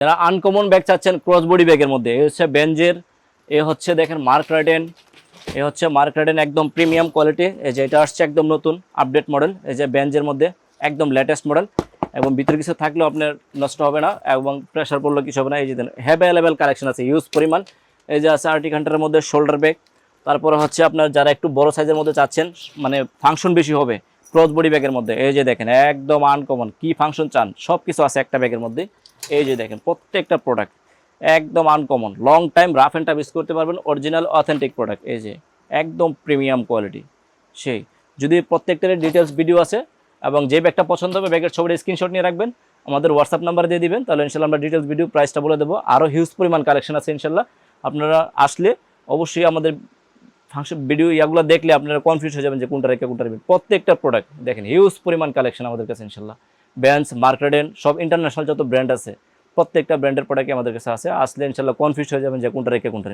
যারা uncommon bag চাচ্ছেন cross body ব্যাগের মধ্যে, এই হচ্ছে বেঞ্জের, এ হচ্ছে দেখেন মার্ক রাইডেন, এ হচ্ছে মার্ক রাইডেন একদম প্রিমিয়াম কোয়ালিটি। এই যে এটা আসছে একদম নতুন আপডেট মডেল, এই যে বেঞ্জের মধ্যে একদম লেটেস্ট মডেল, এবং ভিতরে কিছু থাকলেও আপনার নষ্ট হবে না এবং প্রেশার পড়লেও কিছু হবে না। এই যে অ্যাভেলেবেল কালেকশন আছে, ইউজ পরিমাণ। এই যে আছে আর্টিক হান্টারের মধ্যে শোল্ডার ব্যাগ, তারপরে হচ্ছে আপনার যারা একটু বড় সাইজের মধ্যে চাচ্ছেন, মানে ফাংশন বেশি হবে, ক্রস বডি ব্যাগের মধ্যে এই যে দেখেন একদম আনকমন, কি ফাংশন চান সব কিছু আছে একটা ব্যাগের মধ্যে। এই যে দেখেন প্রত্যেকটা প্রোডাক্ট একদম uncommon, long time rough and tough use করতে পারবেন, অরিজিনাল অথেন্টিক প্রোডাক্ট। এই যে একদম প্রিমিয়াম কোয়ালিটি। সেই যদি প্রত্যেকটার ডিটেলস ভিডিও আছে, এবং যে ব্যাগটা পছন্দ হবে ব্যাগের ছবিটা স্ক্রিনশট নিয়ে রাখবেন, আমাদের হোয়াটসঅ্যাপ নাম্বার দিয়ে দিবেন, তাহলে ইনশাল্লাহ আমরা ডিটেলস ভিডিও প্রাইসটা বলে দেবো। আরও হিউজ পরিমাণ কালেকশন আছে ইনশাল্লাহ, আপনারা আসলে অবশ্যই আমাদের ফাংশন ভিডিও ইয়াগুলো দেখলে আপনারা কনফিউজ হয়ে যাবেন যে কোনটা রেখে কোনটা রেখে। প্রত্যেকটা প্রোডাক্ট দেখেন হিউজ পরিমাণ কালেকশন আমাদের কাছে ইনশাল্লাহ। ব্যান্স, মার্কেডেন, সব ইন্টারন্যাশনাল যত ব্র্যান্ড আছে প্রত্যেকটা ব্র্যান্ডের প্রোডাক্টই আমাদের কাছে আছে। আসলে ইনশাল্লাহ কনফিউজ হয়ে যাবেন যে কোনটা রেখে কোনটা